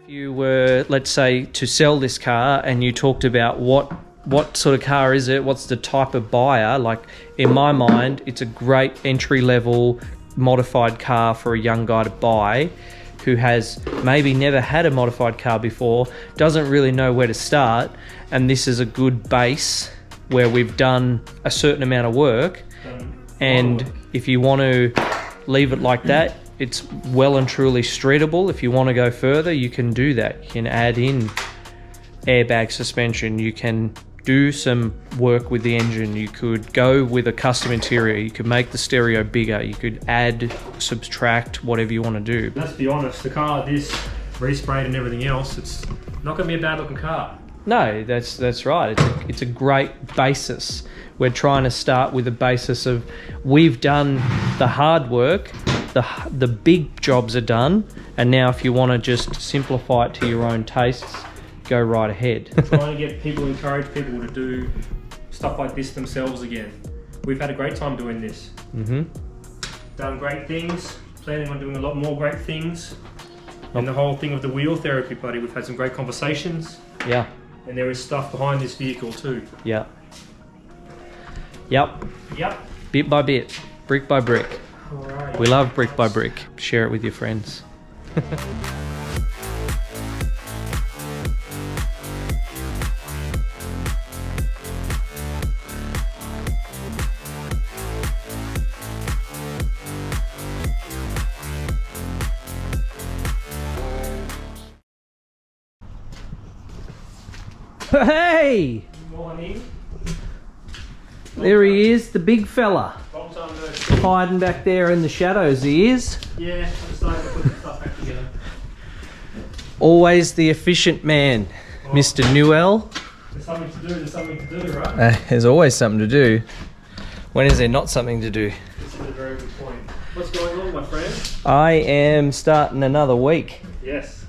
If you were, let's say, to sell this car and you talked about what sort of car is it, what's the type of buyer, like in my mind, it's a great entry-level modified car for a young guy to buy who has maybe never had a modified car before, doesn't really know where to start, and this is a good base where we've done a certain amount of work, and if you want to leave it like that, it's well and truly streetable. If you want to go further, you can do that. You can add in airbag suspension, you can do some work with the engine, you could go with a custom interior, you could make the stereo bigger, you could add, subtract, whatever you want to do. Let's be honest, the car like this, resprayed and everything else, it's not going to be a bad looking car. No, that's right. It's a great basis. We're trying to start with a basis of we've done the hard work, the big jobs are done, and now if you want to just simplify it to your own tastes, go right ahead. Trying to encourage people to do stuff like this themselves again. We've had a great time doing this. Done great things, planning on doing a lot more great things. And the whole thing of the wheel therapy, buddy, we've had some great conversations. Yeah. And there is stuff behind this vehicle too. Yeah. Yep. Bit by bit, brick by brick. Alright. We love brick by brick. Share it with your friends. Hey! Good morning. There he is, the big fella. Long time no see. Hiding back there in the shadows, he is. Yeah, I decided to put the stuff back together. Always the efficient man, Mr. Newell. There's something to do, right? There's always something to do. When is there not something to do? This is a very good point. What's going on, my friend? I am starting another week Yes.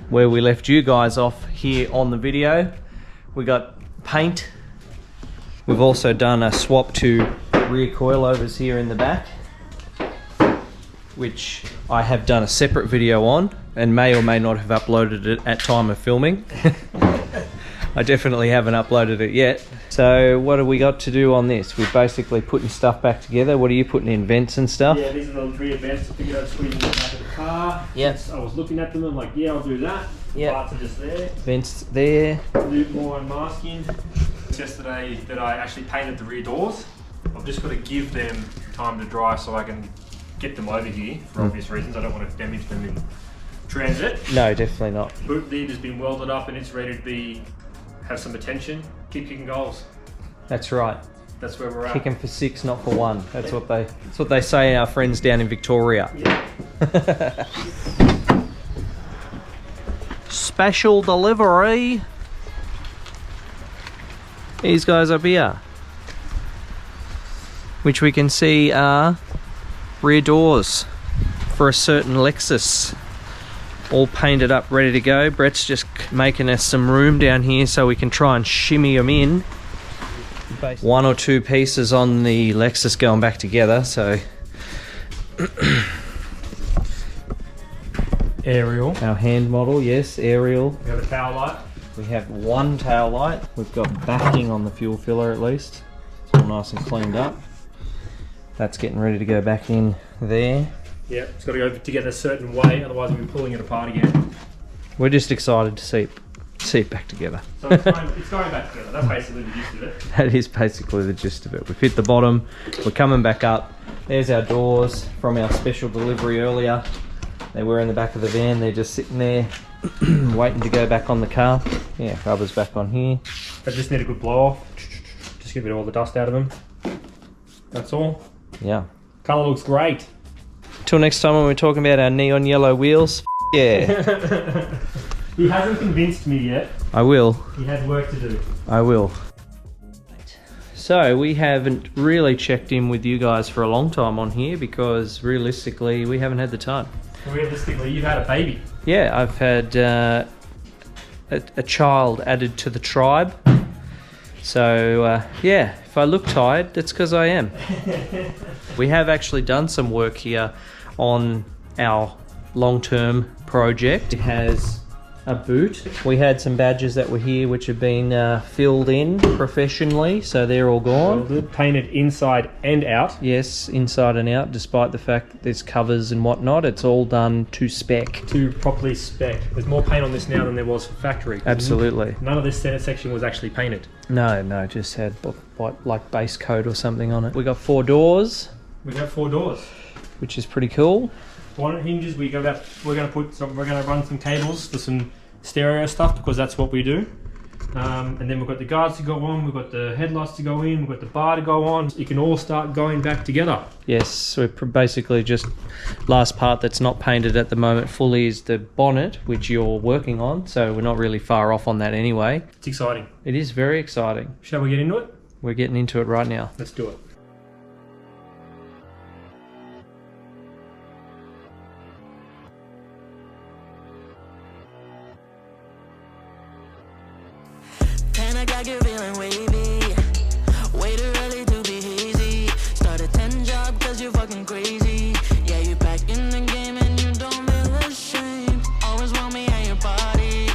where we left you guys off here on the video. We got paint. We've also done a swap to rear coilovers here in the back, which I have done a separate video on and may or may not have uploaded it at time of filming. I definitely haven't uploaded it yet. So what have we got to do on this? We're basically putting stuff back together. What are you putting in, vents and stuff? Yeah, these are the rear vents. I figured I'd squeeze them in the back of the car. Yes. I was looking at them and like, yeah, I'll do that. Yep. Parts are just there. Vents there. Do more unmasking. Yesterday that I actually painted the rear doors. I've just got to give them time to dry so I can get them over here for obvious reasons. I don't want to damage them in transit. No, definitely not. Boot lid has been welded up and it's ready to have some attention. Keep kicking goals. That's right. That's where we're at. Kicking for 6, not for 1. That's what they say, our friends down in Victoria. Yeah. Special delivery. These guys up here, which we can see are rear doors for a certain Lexus, all painted up, ready to go. Brett's just making us some room down here so we can try and shimmy them in. 1 or 2 pieces on the Lexus going back together, so Aerial. our hand model, yes, aerial. We have a tail light. We have 1 tail light. We've got backing on the fuel filler at least. It's all nice and cleaned up. That's getting ready to go back in there. Yeah, it's got to go together a certain way, otherwise we'll be pulling it apart again. We're just excited to see it back together. So it's going back together. That's basically the gist of it. That is basically the gist of it. We've hit the bottom. We're coming back up. There's our doors from our special delivery earlier. They were in the back of the van. They're just sitting there waiting to go back on the car. Yeah, rubber's back on here. They just need a good blow off. Just get rid of all the dust out of them. That's all. Yeah. Colour looks great. Till next time when we're talking about our neon yellow wheels. Yeah. He hasn't convinced me yet. I will. He has work to do. I will. So we haven't really checked in with you guys for a long time on here because realistically we haven't had the time. Realistically, you've had a baby. Yeah, I've had a child added to the tribe. So yeah, if I look tired, that's because I am. We have actually done some work here on our long-term project. It has a boot. We had some badges that were here which have been filled in professionally, so they're all gone. Welded, painted inside and out. Yes, inside and out, despite the fact that there's covers and whatnot. It's all done to spec. To properly spec. There's more paint on this now than there was for factory. Absolutely. None of this section was actually painted. No, just had like base coat or something on it. We got 4 doors. We have 4 doors. Which is pretty cool. Bonnet hinges. We're going to run some cables for some stereo stuff because that's what we do. And then we've got the guards to go on. We've got the headlights to go in. We've got the bar to go on. You can all start going back together. Yes, we're basically just last part that's not painted at the moment fully is the bonnet, which you're working on. So we're not really far off on that anyway. It's exciting. It is very exciting. Shall we get into it? We're getting into it right now. Let's do it. I get feeling wavy. Way too early to be hazy. Start a 10 job cause you're fucking crazy. Yeah, you back in the game and you don't feel ashamed. Always want me at your party.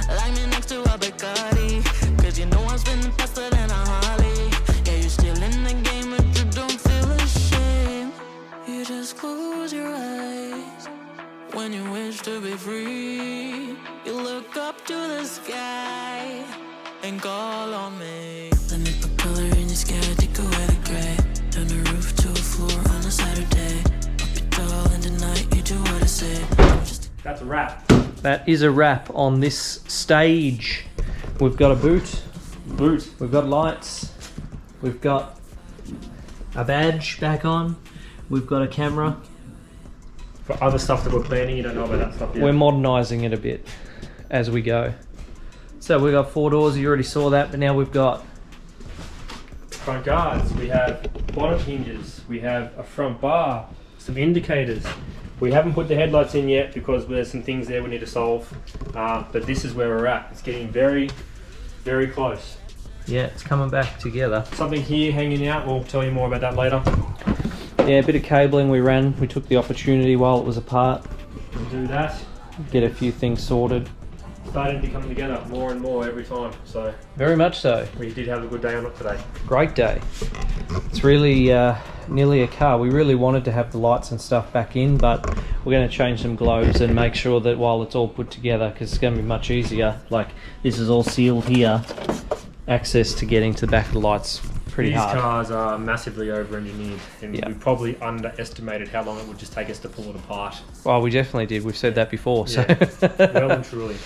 Like me next to a Bacardi. Cause you know I'm spinning faster than a Harley. Yeah, you're still in the game but you don't feel ashamed. You just close your eyes when you wish to be free. You look up to the sky and call on me. Let me put color in the sky, take away the gray. Turn the roof to a floor on a Saturday. Up your tall and tonight you do what I say. That's a wrap. That is a wrap on this stage. We've got a boot. We've got lights. We've got a badge back on. We've got a camera. For other stuff that we're planning, you don't know about that stuff yet. We're modernising it a bit as we go. So we've got 4 doors, you already saw that, but now we've got front guards, we have bonnet hinges, we have a front bar, some indicators. We haven't put the headlights in yet because there's some things there we need to solve, but this is where we're at. It's getting very, very close. Yeah, it's coming back together. Something here hanging out, we'll tell you more about that later. Yeah, a bit of cabling we ran. We took the opportunity while it was apart. We'll do that. Get a few things sorted. Starting to come together more and more every time, so. Very much so. We did have a good day on it today. Great day. It's really nearly a car. We really wanted to have the lights and stuff back in, but we're going to change some globes and make sure that while it's all put together, because it's going to be much easier, like this is all sealed here, access to getting to the back of the lights pretty hard. These cars are massively over-engineered, and yeah. we probably underestimated how long it would just take us to pull it apart. Well, we definitely did. We've said that before. So. Yeah. Well and truly.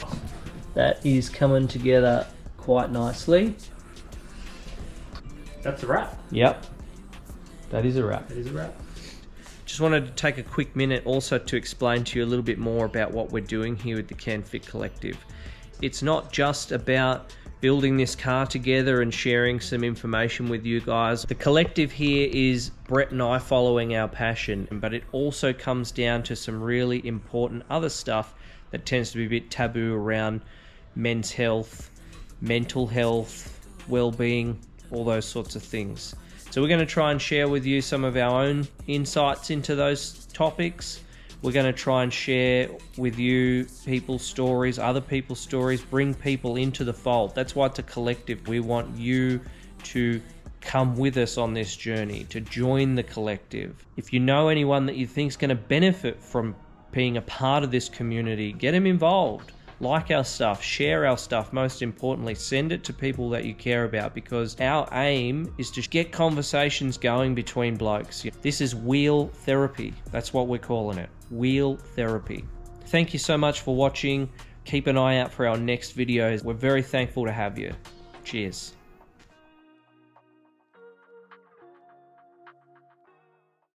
That is coming together quite nicely. That's a wrap. Yep. That is a wrap. That is a wrap. Just wanted to take a quick minute also to explain to you a little bit more about what we're doing here with the CanFit Collective. It's not just about building this car together and sharing some information with you guys. The collective here is Brett and I following our passion, but it also comes down to some really important other stuff that tends to be a bit taboo around men's health, mental health, well-being, all those sorts of things. So we're going to try and share with you some of our own insights into those topics. We're going to try and share with you people's stories, other people's stories, bring people into the fold. That's why it's a collective. We want you to come with us on this journey, to join the collective. If you know anyone that you think is going to benefit from being a part of this community, get them involved. Like our stuff, share our stuff, most importantly, send it to people that you care about, because our aim is to get conversations going between blokes. This is wheel therapy. That's what we're calling it, wheel therapy. Thank you so much for watching. Keep an eye out for our next videos. We're very thankful to have you. Cheers.